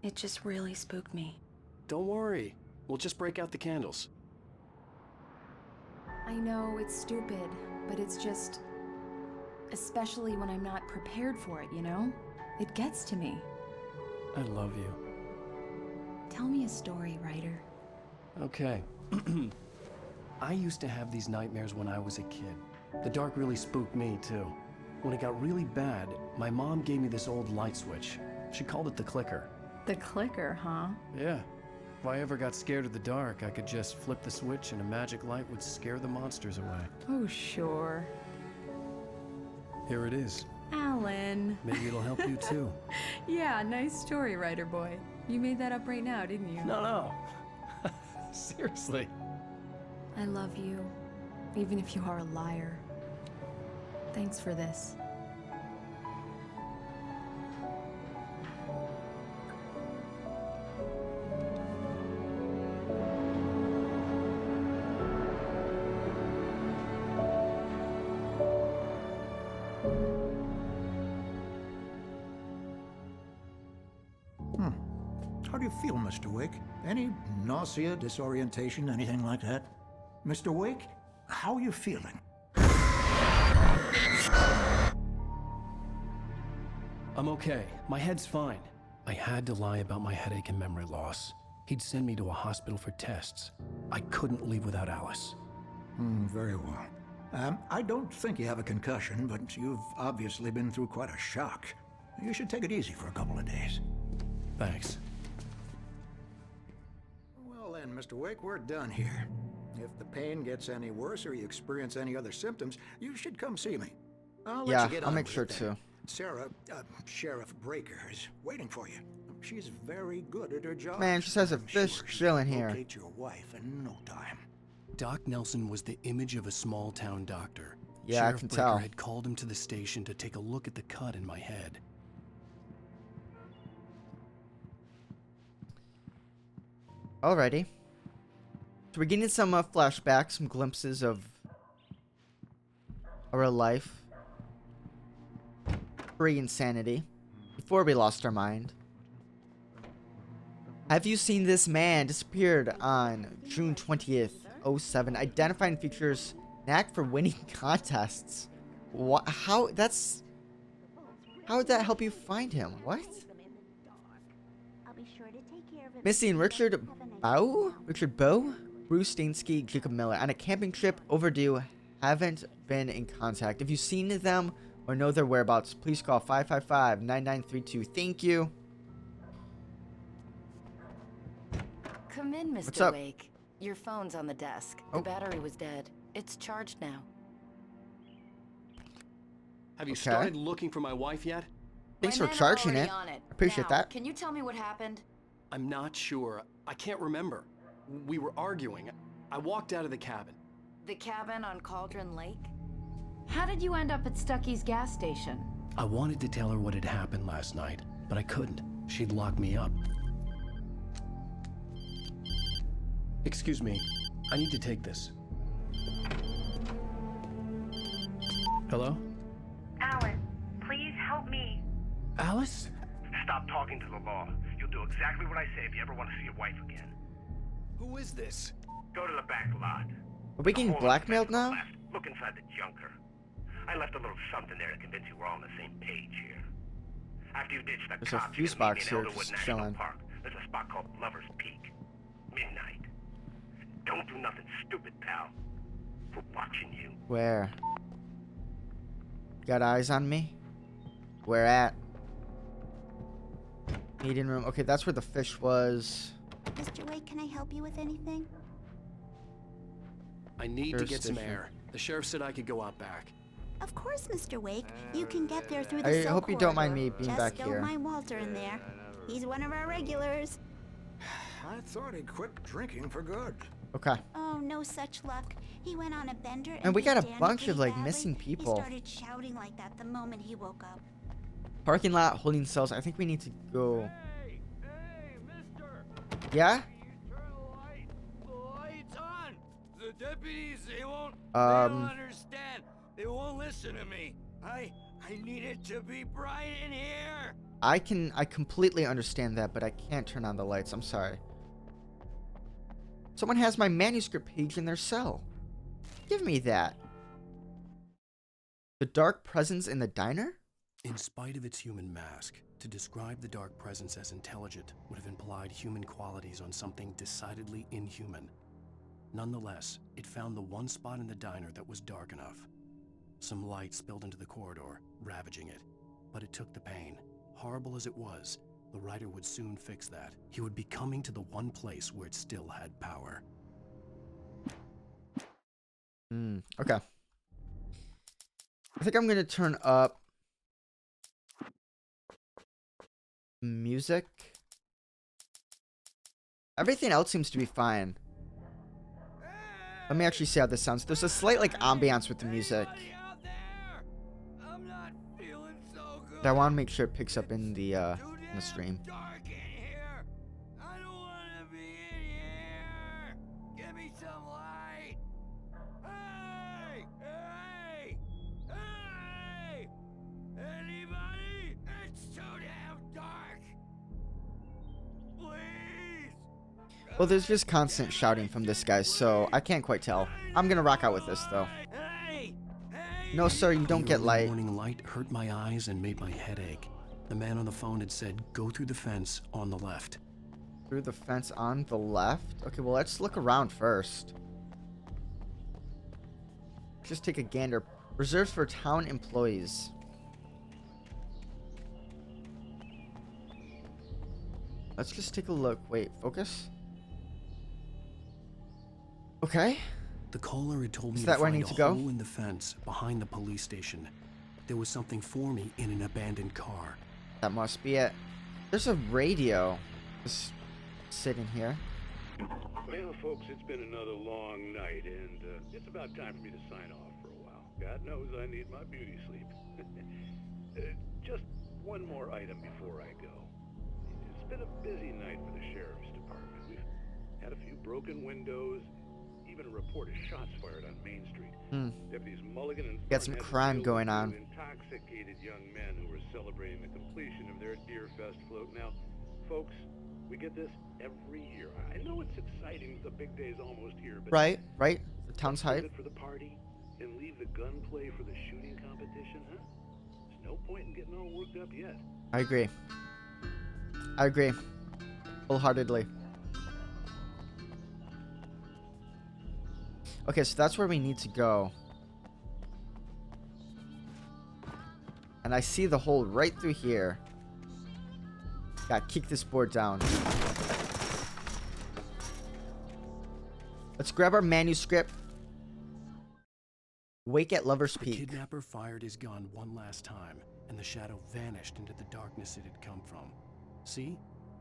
It just really spooked me. Don't worry. We'll just break out the candles. I know it's stupid, but it's just... especially when I'm not prepared for it, you know? It gets to me. I love you. Tell me a story, writer. Okay. I used to have these nightmares when I was a kid. The dark really spooked me, too. When it got really bad, my mom gave me this old light switch. She called it the clicker. The clicker, huh? Yeah. If I ever got scared of the dark, I could just flip the switch and a magic light would scare the monsters away. Oh, sure. Here it is. Alan. Maybe it'll help you, too. Yeah, nice story, writer boy. You made that up right now, didn't you? No. Seriously. I love you, even if you are a liar. Thanks for this. How do you feel, Mr. Wake? Any nausea, disorientation, anything like that? Mr. Wake, how are you feeling? I'm okay. My head's fine. I had to lie about my headache and memory loss. He'd send me to a hospital for tests. I couldn't leave without Alice. Very well. I don't think you have a concussion, but you've obviously been through quite a shock. You should take it easy for a couple of days. Thanks. Well then, Mr. Wake, we're done here. If the pain gets any worse or you experience any other symptoms, you should come see me. I'll let you get on I'll make with sure it then. to. Sarah, Sheriff Breaker, is waiting for you. She's very good at her job. Man, she says a I'm fish sure she'll chilling here. locate your wife in no time. Doc Nelson was the image of a small-town doctor. Yeah, I Sheriff can Breaker tell. had called him to the station to take a look at the cut in my head. Alrighty. So we're getting some flashbacks, some glimpses of our life. Pre-insanity. Before we lost our mind. Have you seen this man? Disappeared on June 20th, 07. Identifying features knack for winning contests. What? How? That's... How would that help you find him? What? Missing Richard Bow? Richard Bow? Bruce Stainsky, Jacob Miller. On a camping trip, overdue. Haven't been in contact. If you've seen them or know their whereabouts, please call 555-9932. Thank you. Come in, What's Mr. up? Wake. Your phone's on the desk. Oh. The battery was dead. It's charged now. Have you Okay. started looking for my wife yet? Thanks My for men are charging already it. on it. Appreciate Now, that. Can you tell me what happened? I'm not sure. I can't remember. We were arguing. I walked out of the cabin. The cabin on Cauldron Lake? How did you end up at Stucky's gas station? I wanted to tell her what had happened last night, but I couldn't. She'd lock me up. Excuse me. I need to take this. Hello? Alan, please help me. Alice? Stop talking to the law. You'll do exactly what I say if you ever want to see your wife again. Who is this? Go to the back lot. Are we getting Hold on, blackmailed to the now? left. Look inside the junker. I left a little something there to convince you we're all on the same page here. After you ditch the There's a cops, fuse you can meet box me in here Elderwood just National chilling. Park. There's a spot called Lover's Peak. Midnight. Don't do nothing stupid, pal. We're watching you. Where? Got eyes on me? Where at? Meeting room. Okay, that's where the fish was. Mr. Wake, can I help you with anything? I need to Sheriff's get some station. air. The sheriff said I could go out back. Of course, Mr. Wake. You can get there through the I cell hope you don't mind me corridor. being Just back don't here. mind Walter in there. He's one of our regulars. I thought he quit drinking for good. Okay. Oh, no such luck. He went on a bender And we hit got a Danny bunch of, pretty like, missing badly. people. He started shouting like that the moment he woke up. Parking lot, holding cells. I think we need to go. Hey, mister! Yeah? You turn the lights on! The deputies, they don't Um. understand. They won't listen to me. I I need it to be bright in here. I completely understand that, but I can't turn on the lights. I'm sorry. Someone has my manuscript page in their cell. Give me that. The dark presence in the diner? In spite of its human mask, to describe the dark presence as intelligent would have implied human qualities on something decidedly inhuman. Nonetheless, it found the one spot in the diner that was dark enough. Some light spilled into the corridor, ravaging it. But it took the pain. Horrible as it was, the writer would soon fix that. He would be coming to the one place where it still had power. Okay. I think I'm gonna turn up music. Everything else seems to be fine. Let me actually see how this sounds. There's a slight like ambiance with the music. Anybody out there? I'm not feeling so good. But I want to make sure it picks up in the Dude, it's stream. dark in here. I don't want to be in here. Give me some light. Hey! Hey! Hey! Anybody? It's too damn dark. Please. Well, there's just constant shouting from this guy, so I can't quite tell. I'm gonna rock out with this though. Hey! Hey! No, sir, you don't The get early light. morning light hurt my eyes and made my head ache. The man on the phone had said, "Go through the fence on the left." Through the fence on the left? Okay, well, let's look around first. Just take a gander. Reserved for town employees. Let's just take a look. Wait, focus? Okay. The caller had told me Is to that where I find need a to go? hole in the fence behind the police station. There was something for me in an abandoned car. That must be it. There's a radio just sitting here. Well, folks, it's been another long night, and it's about time for me to sign off for a while. God knows I need my beauty sleep. Just one more item before I go. It's been a busy night for the sheriff's department. We've had a few broken windows, even a report of shots fired on Main Street. Deputies Mulligan and Got some Thorne had to crime deal going with on. two intoxicated young men who were celebrating the completion of their Deer Fest float. Now, folks, we get this every year. I know it's exciting. The big day's almost here, but Right. The town's save hype. it for the party and leave the gunplay for the shooting competition, huh? There's no point in getting all worked up yet. I agree. Wholeheartedly. Okay, so that's where we need to go. And I see the hole right through here. Gotta kick this board down. Let's grab our manuscript. Wake at Lover's The Peak. kidnapper fired his gun one last time, and the shadow vanished into the darkness it had come from. See?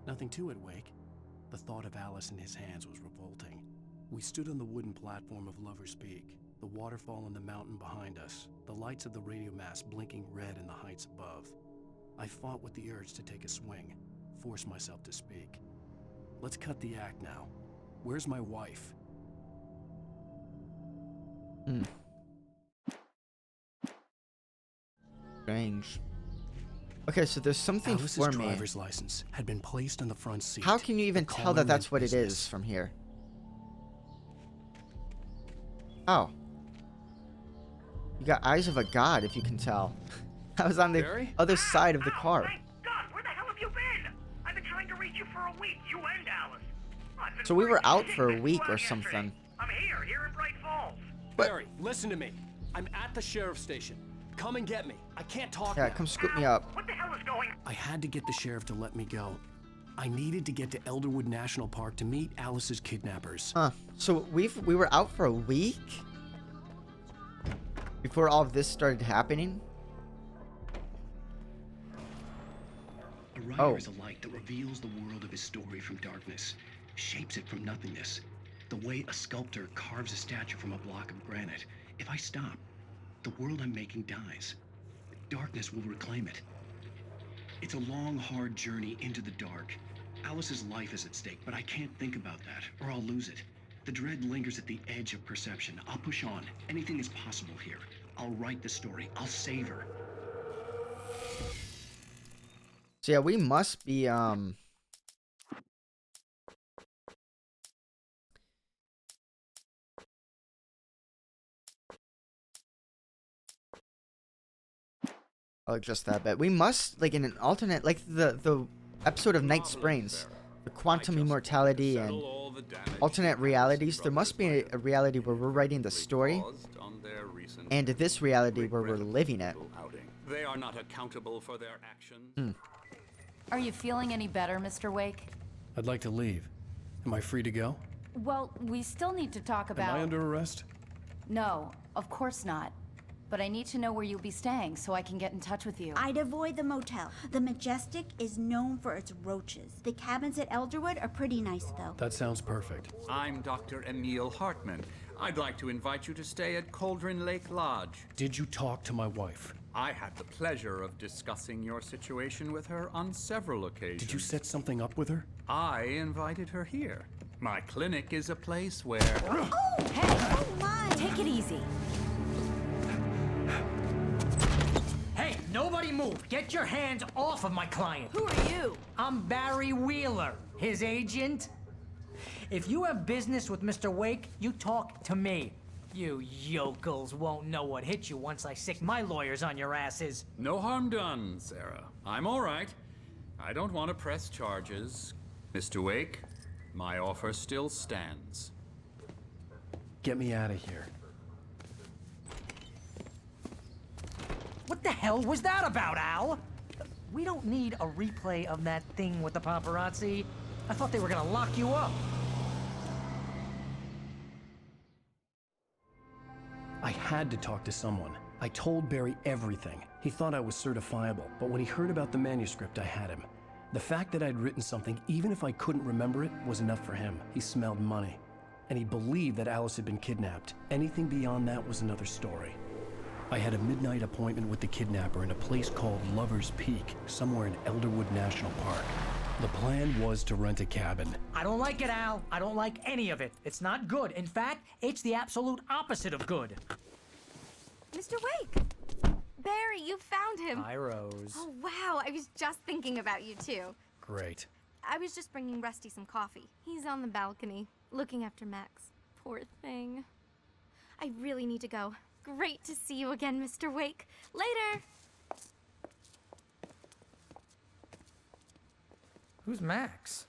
Nothing to it, Wake. The thought of Alice in his hands was revolting. We stood on the wooden platform of Lover's Peak, the waterfall on the mountain behind us, the lights of the radio mast blinking red in the heights above. I fought with the urge to take a swing, force myself to speak. Let's cut the act now. Where's my wife? Strange. Okay, so there's something Alice's for me. driver's license had been placed on the front seat. How can you even The tell caller that that's meant what it business. is from here? Oh. You got eyes of a god, if you can tell. I was on the Barry? other side of the car. Thank God, where the hell have you been? I've been trying to reach you for a week, you and Alice. I've been So we were worried out sick for a since week you or left yesterday. something. I'm here in Bright Falls. But- Barry, listen to me. I'm at the sheriff's station. Come and get me. I can't talk Yeah, now. come scoop me up. What the hell is going on? I had to get the sheriff to let me go. I needed to get to Elderwood National Park to meet Alice's kidnappers. Huh. So we were out for a week? Before all of this started happening? A writer Oh. is a light that reveals the world of his story from darkness, shapes it from nothingness. The way a sculptor carves a statue from a block of granite. If I stop, the world I'm making dies. Darkness will reclaim it. It's a long, hard journey into the dark. Alice's life is at stake, but I can't think about that, or I'll lose it. The dread lingers at the edge of perception. I'll push on. Anything is possible here. I'll write the story. I'll save her. So yeah, we must be I'll adjust that bit. We must, like, in an alternate, like the episode of Night Springs, the quantum immortality and alternate realities. There must be a reality where we're writing the story, and this reality where we're living it. They are not accountable for their actions. Are you feeling any better, Mr. Wake? I'd like to leave. Am I free to go? Well, we still need to talk about... Am I under arrest? No, of course not. But I need to know where you'll be staying so I can get in touch with you. I'd avoid the motel. The Majestic is known for its roaches. The cabins at Elderwood are pretty nice, though. That sounds perfect. I'm Dr. Emil Hartman. I'd like to invite you to stay at Cauldron Lake Lodge. Did you talk to my wife? I had the pleasure of discussing your situation with her on several occasions. Did you set something up with her? I invited her here. My clinic is a place where... Oh, hey! Oh, my! Take it easy. Hey, nobody move. Get your hands off of my client. Who are you? I'm Barry Wheeler, his agent. If you have business with Mr. Wake, you talk to me. You yokels won't know what hit you once I sick my lawyers on your asses. No harm done, Sarah. I'm all right. I don't want to press charges. Mr. Wake, my offer still stands. Get me out of here. What the hell was that about, Al? We don't need a replay of that thing with the paparazzi. I thought they were gonna lock you up. I had to talk to someone. I told Barry everything. He thought I was certifiable, but when he heard about the manuscript, I had him. The fact that I'd written something, even if I couldn't remember it, was enough for him. He smelled money. And he believed that Alice had been kidnapped. Anything beyond that was another story. I had a midnight appointment with the kidnapper in a place called Lover's Peak, somewhere in Elderwood National Park. The plan was to rent a cabin. I don't like it, Al. I don't like any of it. It's not good. In fact, it's the absolute opposite of good. Mr. Wake! Barry, you found him. Hi, Rose. Oh, wow. I was just thinking about you, too. Great. I was just bringing Rusty some coffee. He's on the balcony, looking after Max. Poor thing. I really need to go. Great to see you again, Mr. Wake. Later! Who's Max?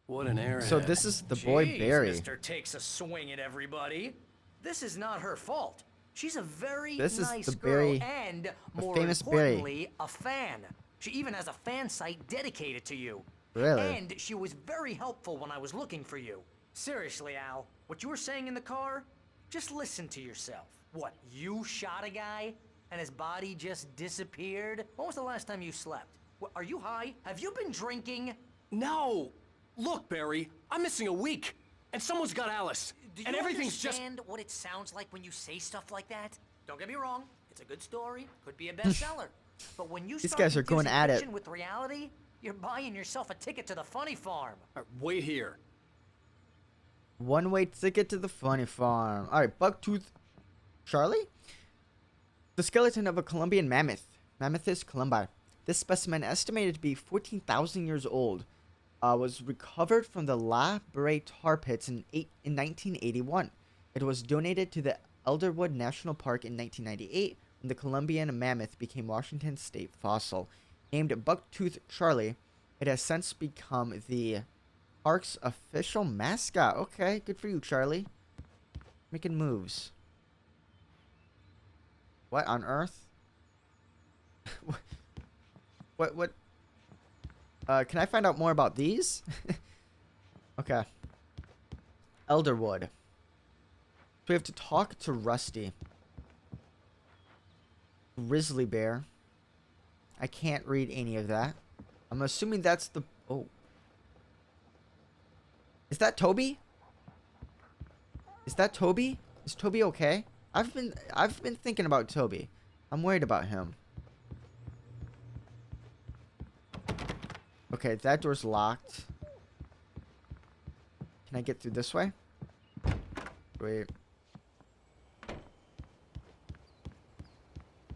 What an airhead. So this is the boy Jeez, Barry. Mr. takes a swing at everybody. This is not her fault. She's a very This is nice the girl Barry, and, the more famous Barry. importantly, a fan. She even has a fan site dedicated to you. Really? And she was very helpful when I was looking for you. Seriously, Al, what you were saying in the car, just listen to yourself. What, you shot a guy and his body just disappeared? When was the last time you slept? What, are you high? Have you been drinking? No! Look, Barry, I'm missing a week. And someone's got Alice. Do and you everything's just... understand what it sounds like when you say stuff like that? Don't get me wrong, it's a good story, could be a bestseller. But when you These start guys are going confusing at it. fiction with reality, you're buying yourself a ticket to the funny farm. Wait here. One-way ticket to the funny farm. Alright, Bucktooth Charlie? The skeleton of a Colombian mammoth. Mammothus columbi. This specimen, estimated to be 14,000 years old, was recovered from the La Brea tar pits in 1981. It was donated to the Elderwood National Park in 1998 when the Colombian mammoth became Washington's state fossil. Named Bucktooth Charlie, it has since become the park's official mascot. Okay, good for you, Charlie. Making moves. What on earth? What? Can I find out more about these? Okay. Elderwood. So we have to talk to Rusty. Grizzly bear. I can't read any of that. I'm assuming that's the... Oh. Is that Toby? Is that Toby? Is Toby okay? I've been thinking about Toby. I'm worried about him. Okay, that door's locked. Can I get through this way? Wait.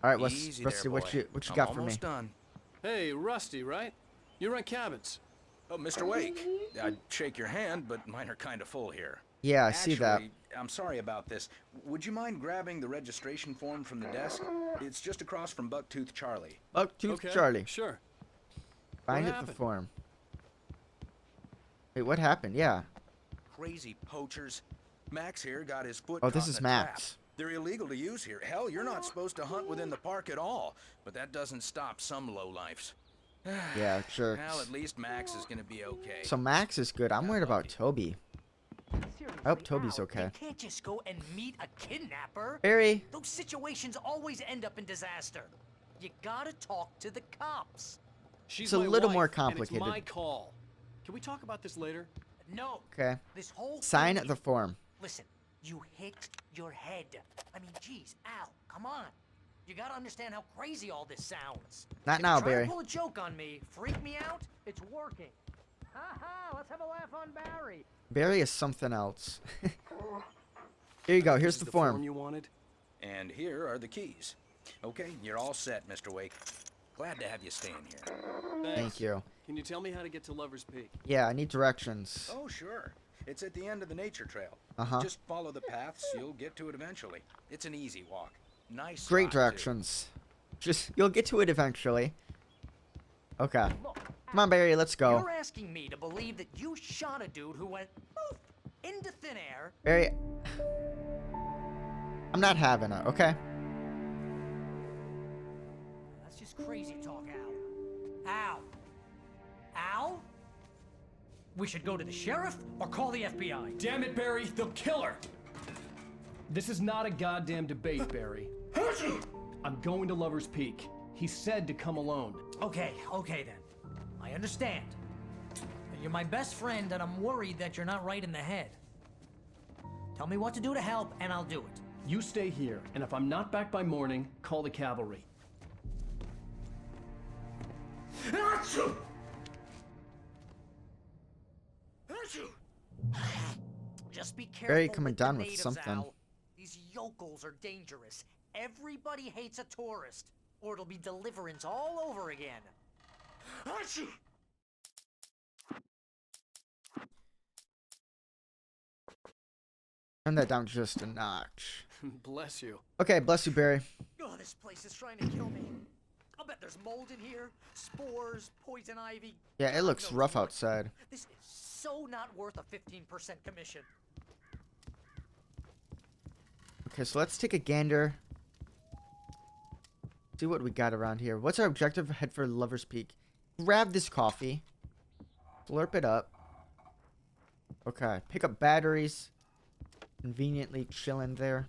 All right, Easy Rusty, there, what boy. you I'm got for me? almost done. Hey, Rusty, right? You rent cabins. Oh, Mr. Wake, I'd shake your hand, but mine are kind of full here. Yeah, I see that. Actually, I'm sorry about this. Would you mind grabbing the registration form from the desk? It's just across from Bucktooth Charlie. Bucktooth Charlie. Sure. Find it the form. Wait, what happened? Yeah. Crazy poachers. Max here got his foot Oh, caught this in is a Max. trap. They're illegal to use here. Hell, you're not supposed to hunt within the park at all. But that doesn't stop some lowlifes. Yeah, sure. Well, at least Max is gonna be okay. So Max is good. I'm worried about Toby. I hope Toby's okay. You can't just go and meet a kidnapper. Barry. Those situations always end up in disaster. You gotta talk to the cops. It's a little more complicated. And it's my call. Can we talk about this later? No. Okay. This whole Sign thing- the form. Listen, you hit your head. I mean, geez, Al, come on. You gotta understand how crazy all this sounds. Not If now, you try Barry. to pull a joke on me, freak me out, it's working. Ha ha, let's have a laugh on Barry. Barry is something else. Here you go. Here's the form. You wanted? And here are the keys. Okay, you're all set, Mr. Wake. Glad to have you staying here. Thank you. Can you tell me how to get to Lover's Peak? Yeah, I need directions. Oh, sure. It's at the end of the nature trail. Uh-huh. Just follow the paths, you'll get to it eventually. It's an easy walk. Nice. Great spot, too. directions. Just, you'll get to it eventually. Okay. Come on, Barry, let's go. You're asking me to believe that you shot a dude who went poof into thin air. Barry, I'm not having it, okay? That's just crazy talk, Al. Al? Al? We should go to the sheriff or call the FBI. Damn it, Barry, they'll kill her! This is not a goddamn debate, Barry. I'm going to Lover's Peak. He said to come alone. Okay then. I understand. You're my best friend and I'm worried that you're not right in the head. Tell me what to do to help and I'll do it. You stay here, and if I'm not back by morning, call the cavalry. Just be careful. Barry coming with the down with natives, something. Al. These yokels are dangerous. Everybody hates a tourist, or it'll be Deliverance all over again. Turn that down just a notch. Bless you. Okay, bless you, Barry. Oh, this place is trying to kill me. I'll bet there's mold in here, spores, poison ivy. Yeah, it looks God knows rough what. outside. This is so not worth a 15% commission. Okay, so let's take a gander. See what we got around here. What's our objective? Head for Lover's Peak. Grab this coffee. Slurp it up. Okay, pick up batteries. Conveniently chilling there.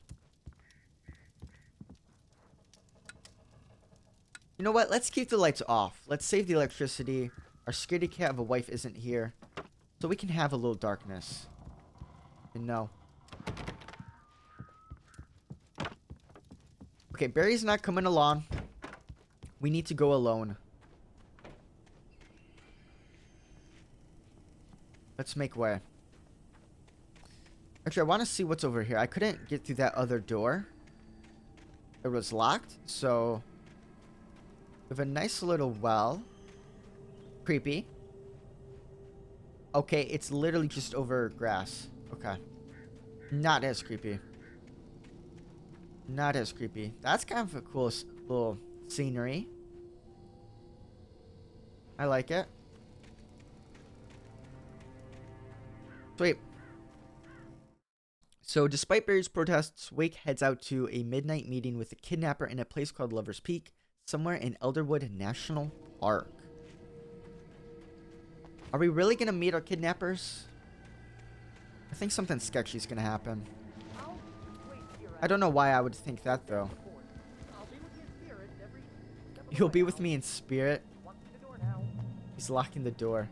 You know what? Let's keep the lights off. Let's save the electricity. Our scaredy cat of a wife isn't here. So we can have a little darkness. And no. Okay, Barry's not coming along. We need to go alone. Let's make way. Actually, I want to see what's over here. I couldn't get through that other door. It was locked, so... We have a nice little well. Creepy. Okay, it's literally just over grass. Okay. Not as creepy. Not as creepy. That's kind of a cool little scenery. I like it. Sweet. So, despite Barry's protests, Wake heads out to a midnight meeting with the kidnapper in a place called Lover's Peak, somewhere in Elderwood National Park. Are we really gonna meet our kidnappers? I think something sketchy is gonna happen. I don't know why I would think that, though. You'll be with me in spirit? He's locking the door.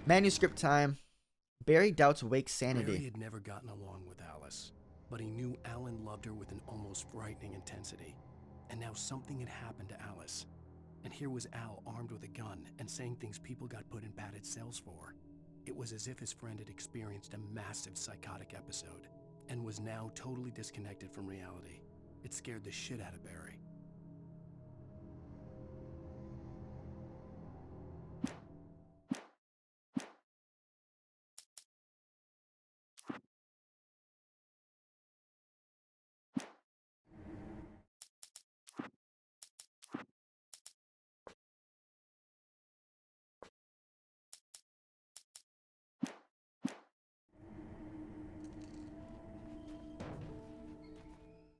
Manuscript time. Barry doubts Wake's sanity. Barry had never gotten along with Alice, but he knew Alan loved her with an almost frightening intensity. And now something had happened to Alice. And here was Al armed with a gun and saying things people got put in padded cells for. It was as if his friend had experienced a massive psychotic episode and was now totally disconnected from reality. It scared the shit out of Barry.